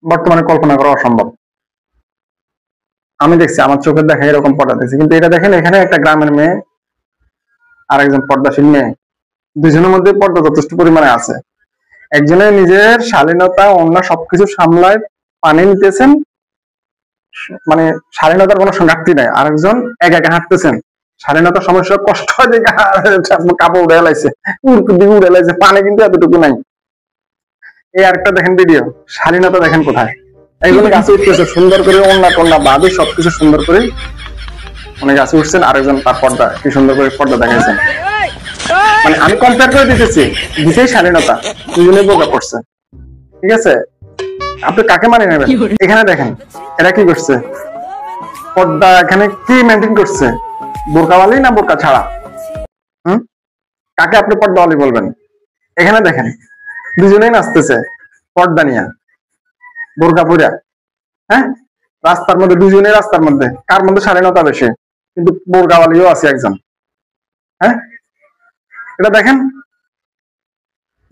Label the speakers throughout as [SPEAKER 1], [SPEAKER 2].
[SPEAKER 1] বর্তমানে কল্পনা করা অসম্ভব। আমি দেখছি, আমার চোখের দেখা এরকম পর্দা দেখছি। কিন্তু এটা দেখেন, এখানে একটা গ্রামের মেয়ে আর একজন পর্দাশীল মেয়ে, দুজনের মধ্যে পর্দা যথেষ্ট পরিমাণে আছে। একজনে নিজের শালীনতা অন্য সবকিছু সামলায় পানি নিতেছেন, মানে শালীনতার কোনো ঘাটতি নাই। আরেকজন একা একা হাঁটতেছেন, স্বাধীনতার সমস্যা কষ্ট হয় যে কাপড় উড়ে লাইছে, দিকে উড়ে লাইছে, পানি কিন্তু এতটুকু নাই। এই আরেকটা দেখেন ভিডিও, স্বাধীনতা দেখেন কোথায়। একজন গাছে উঠতেছে সুন্দর করে, অন্য টন্যা বাদে সবকিছু সুন্দর করে উনি গাছে উঠছেন, আরেকজন তার পর্দা কি সুন্দর করে পর্দা দেখাইছেন। মানে আমি কম্পেয়ার করে দিতেছি, দিতেই স্বাধীনতা, দুজনে বোকা পড়ছে। ঠিক আছে, আপনি কাকে মানে নেবেন? এখানে দেখেন এরা কি করছে, পর্দা এখানে কি মেনটেন করছে, বোরকাওয়ালি না বোরকা ছাড়া? কাকে আপনি পর্দাওয়ালি বলবেন? এখানে দেখেন দুজনেই নাচতেছে পর্দা নিয়ে, বোরকা পরিয়া। হ্যাঁ, রাস্তার মধ্যে দুজনেই, রাস্তার মধ্যে কার মধ্যে স্বাধীনতা বেশি? কিন্তু বোরকাওয়ালিও আছে একজন। হ্যাঁ, এটা দেখেন,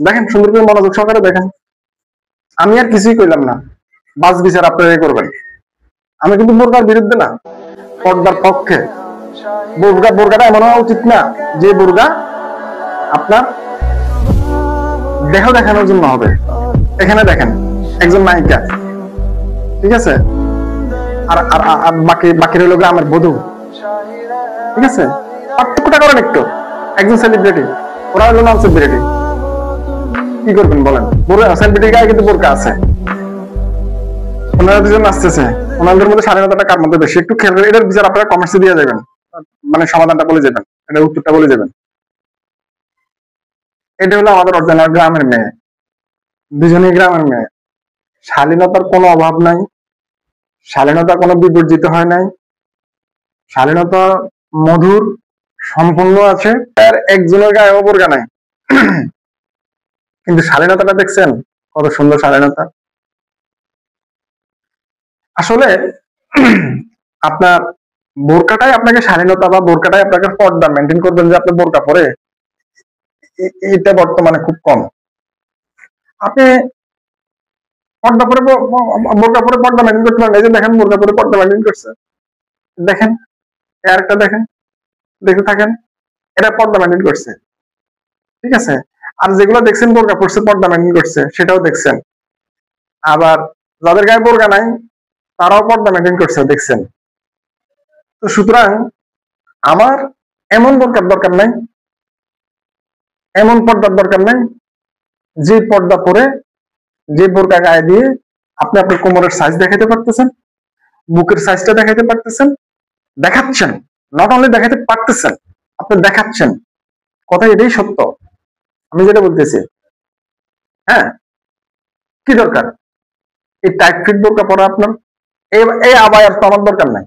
[SPEAKER 1] দেখেন সুন্দর করে মনোযোগ সহকারে দেখেন। আমি আর কিছুই কইলাম না, বাস বিচার আপনারাই করবেন। আমি কিন্তু বোরকার বিরুদ্ধে না, পর্দার পক্ষে। বোরকাটা এমন হওয়া উচিত না যে বোরকা আপনার দেহ দেখানোর জন্য হবে। এখানে দেখেন একজন নায়িকা, ঠিক আছে, আর বাকি রইল গ্রামের বধূ। ঠিক আছে, পার্থক্যটা করেন একটু। একজন সেলিব্রিটি, ওরা হলো নন সেলিব্রিটি। কি করবেন বলেন? সেলিব্রিটি গায়ে কিন্তু বোরকা আছে, ওনারা দুজন আসতেছে, ওনাদের মধ্যে স্বাধীনতাটা কার মধ্যে বেশি? একটু খেয়াল করে এটার বিচার আপনারা কমেন্টসে দিয়ে যাবেন, মানে সমাধানটা বলে যাবেন, এটার উত্তরটা বলে যাবেন। এটা হলো আমাদের অরিজিনাল গ্রামের মেয়ে, দুজনেই গ্রামের মেয়ে। শালীনতার কোনো অভাব নাই, শালীনতা কোনো বিবর্জিত হয় নাই, শালীনতা মধুর সম্পূর্ণ আছে। আর একজনের গায়ে বোরকা নাই, কিন্তু শালীনতাটা দেখছেন কত সুন্দর শালীনতা। আসলে আপনার বোরকাটাই আপনাকে স্বাধীনতা, বা বোরকাটাই আপনাকে পর্দা মেনটেন করবেন যে আপনি বোরকা পরে, এটা বর্তমানে খুব কম। আপনি পর্দা পরে বোরকা পরে পর্দা মেনটেন করতে পারেন। এই যে দেখেন বোরকা পরে পর্দা মেনটেন করছে, দেখেন আরেকটা দেখেন, দেখতে থাকেন, এটা পর্দা মেনটেন করছে। ঠিক আছে, আর যেগুলো দেখছেন বোরকা পরছে পর্দা মেনটেন করছে, সেটাও দেখছেন। আবার যাদের গায়ে বোরকা নাই তারাও পর্দা মেনটেন করছে, দেখছেন। তো সুতরাং আমার এমন বোরকার দরকার নাই, এমন পর্দার দরকার নাই যে পর্দা পরে, যে বোরকা গায়ে দিয়ে আপনি আপনার কোমরের সাইজ দেখাতে পারতেছেন, বুকের সাইজটা দেখাতে পারতেছেন, দেখাচ্ছেন। নট অনলি দেখাতে পারতেছেন, আপনি দেখাচ্ছেন। কথা এটাই সত্য, আমি যেটা বলতেছি। হ্যাঁ, কি দরকার এই টাইট ফিট বোরকা পরা আপনার? এই আবায়ার তো আমার দরকার নাই।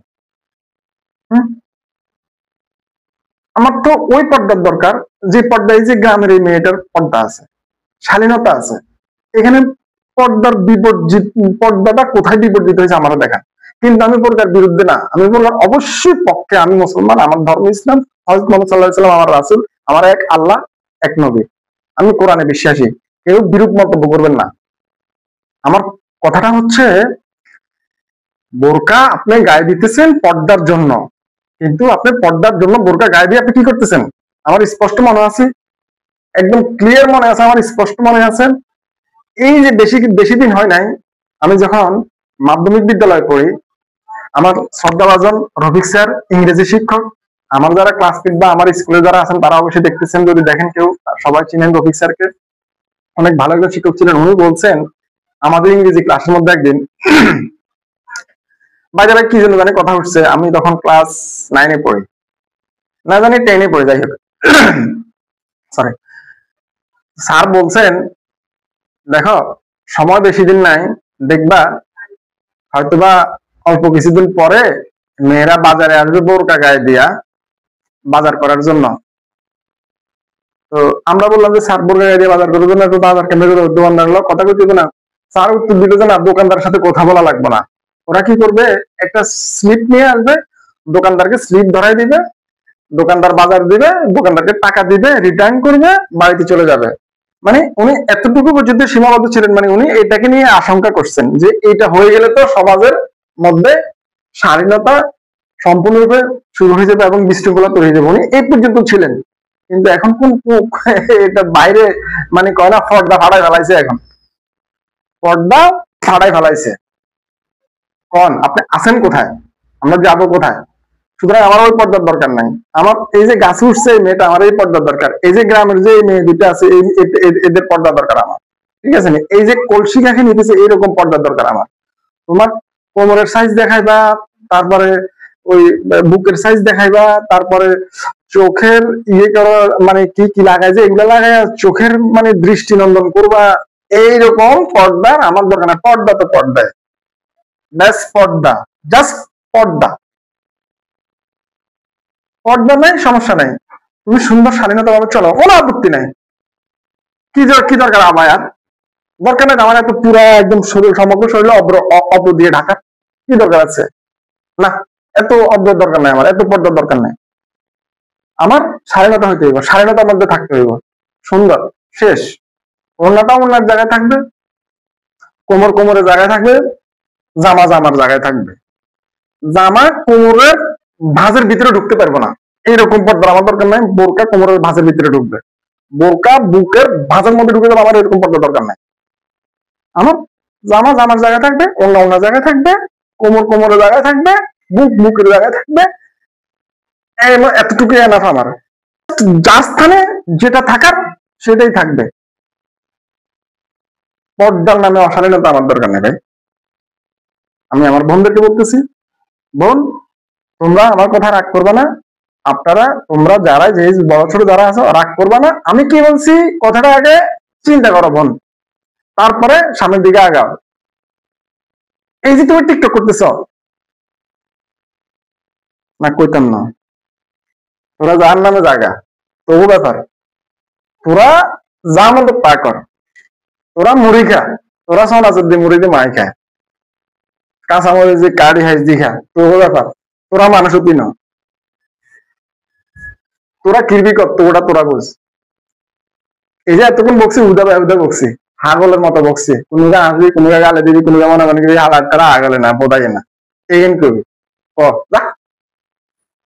[SPEAKER 1] আমার তো ওই পর্দার দরকার যে পর্দায় যে গ্রামের এই মেয়েটার পর্দা আছে, শালীনতা আছে। এখানে পর্দার বিপর্জিত, পর্দাটা কোথায় বিপর্জিত হয়েছে আমার দেখা। কিন্তু আমি বোরকার বিরুদ্ধে না, আমি বোরকার অবশ্যই পক্ষে। আমি মুসলমান, আমার ধর্ম ইসলাম, হযরত মুহাম্মদ সাল্লাল্লাহু আলাইহি ওয়াসাল্লাম আমার রাসূল, আমার এক আল্লাহ, এক নবী। আমি কোরআনে বিশ্বাসী, কেউ বিরূপ মন্তব্য করবেন না। আমার কথাটা হচ্ছে, বোরকা আপনি গায়ে দিতেছেন পর্দার জন্য, কিন্তু আপনি পর্দার জন্য বোরকা গায়ে দিয়ে আপনি কি করতেছেন? আমার স্পষ্ট মনে আছে, একদম ক্লিয়ার মনে আছে, আমার স্পষ্ট মনে আছে। এই যে বেশি দিন হয় নাই, আমি যখন মাধ্যমিক বিদ্যালয়ে পড়ি, আমার শ্রদ্ধাভাজন রফিক স্যার, ইংরেজি শিক্ষক, আমার যারা ক্লাসমেট বা আমার স্কুলে যারা আছেন তারা অবশ্যই দেখতেছেন, যদি দেখেন কেউ, সবাই চিনেন রফিক স্যারকে, অনেক ভালো একজন শিক্ষক ছিলেন। উনি বলছেন আমাদের ইংরেজি ক্লাসের মধ্যে একদিন, বাইরে কি জন্য জানি কথা উঠছে, আমি তখন ক্লাস 9-এ পড়ি, না জানি 10-এ পড়ি, যাই হোক, সরি। স্যার বলছেন, দেখো সময় বেশি দিন নাই, দেখবা হয়তোবা অল্প কিছুদিন পরে মেয়েরা বাজারে আসবে বোরকা গায়ে দিয়া বাজার করার জন্য। তো আমরা বললাম যে স্যার বোরকা গায়ে দিয়ে বাজার করার জন্য, বাজার কেন্দ্র করে দোকানদার কথা কইতে না। স্যার উত্তর দিল যে না, দোকানদারের সাথে কথা বলা লাগবে না। ওরা কি করবে, একটা স্লিপ নিয়ে আসবে, দোকানদারকে স্লিপ ধরাই দিবে, দোকানদার বাজার দিবে, দোকানদারকে টাকা দিবে, রিটার্ন করবে, বাড়িতে চলে যাবে। মানে উনি এতটুকু পর্যন্ত সীমাবদ্ধ ছিলেন, মানে উনি এটাকে নিয়ে আশঙ্কা করছেন যে এটা হয়ে গেলে তো সমাজের মধ্যে স্বাধীনতা সম্পূর্ণরূপে শুরু হয়ে যাবে এবং বিশৃঙ্খলা তৈরি হয়ে যাবে, উনি এই পর্যন্ত ছিলেন। কিন্তু এখন কোন এটা বাইরে মানে কয় না পর্দা ফাড়াই ফেলাইছে, এখন পর্দা ফাড়াই ফেলাইছে। কন আপনি আছেন কোথায়, আমরা যাবো কোথায়? সুতরাং আমার ওই পর্দার দরকার নাই। আমার এই যে গাছে উঠছে এই মেয়েটা, আমার এই পর্দার দরকার। এই যে গ্রামের যে মেয়ে দুটো আছে এদের পর্দা দরকার আমার, ঠিক আছে? এই যে কলসি কাকে নিতেছে এইরকম পর্দার দরকার আমার। তোমার কোমরের সাইজ দেখাইবা, তারপরে ওই বুকের সাইজ দেখাইবা, তারপরে চোখের ইয়ে করো, মানে কি কি লাগাই যে এগুলা লাগাই চোখের মানে দৃষ্টিনন্দন করবা, এইরকম পর্দার আমার দরকার না। পর্দা তো পর্দায়, ব্যাস পর্দা, জাস্ট পর্দা। পর্দা নাই সমস্যা নাই, তুমি সুন্দর স্বাধীনতা ভাবে চলো, কোনো আপত্তি নাই। কি দরকার আবায়ার? দরকার নেই আমার এত পুরা একদম শরীর, সমগ্র শরীরে অব্র দিয়ে ঢাকা, কি দরকার আছে? না, এত অব্রের দরকার নাই, আমার এত পর্দার দরকার নাই। আমার স্বাধীনতা হইতে হইব, স্বাধীনতার মধ্যে থাকতে হইব, সুন্দর, শেষ। ওড়নাটা ওড়নার জায়গায় থাকবে, কোমর কোমরের জায়গায় থাকবে, জামা জামার জায়গায় থাকবে। জামা কোমরের ভাঁজের ভিতরে ঢুকতে পারবো না, এইরকম পর্দা আমার দরকার নাই। বোরকা কোমরের ভাঁজের ভিতরে ঢুকবে, বোরকা বুকের ভাঁজের মধ্যে ঢুকে যাবে, আমার এরকম পর্দা দরকার নাই। আমার জামা জামার জায়গায় থাকবে, অন্য অন্য জায়গায় থাকবে, কোমর কোমরের জায়গায় থাকবে, বুক বুকের জায়গায় থাকবে, এতটুকু এনাফ আমার। যার স্থানে যেটা থাকার সেটাই থাকবে। পর্দার নামে অশালীনতা আমার দরকার নেই ভাই। আমি আমার বোনদেরকে বলতেছি, বোন তোমরা আমার কথা রাগ করবে না, আপনারা তোমরা যারা যে বড় ছোট যারা আছো রাগ করবে না। আমি কি বলছি কথাটা আগে চিন্তা করো বোন, তারপরে সামনের দিকে আগাও। এই যে তুমি টিকটক করতেছ না, কইতাম না, তোরা যার নামে জায়গা তবু ব্যাপার, তোরা যা মতো তা কর, তোরা মুড়ি খা, তোরা সোনা চোদ্দি মুড়ি দিয়ে মাই খায়, কাঁচামরিচ যে কারি হাইস দি খা, তবু ব্যাপার, তোরা মানুষ অতি ন, তোরা কিরবি কর, তোরা তোরা বুঝ। এই যে এতক্ষণ বকছি উদা উদা বকছি, হাগলের মতো বকছি, কোনো গা আসবি, কোনো গা গালে দিবি, কোনো গা মনে মনে করি হালাত তারা আগলে না বোধাই না, এই করবি ক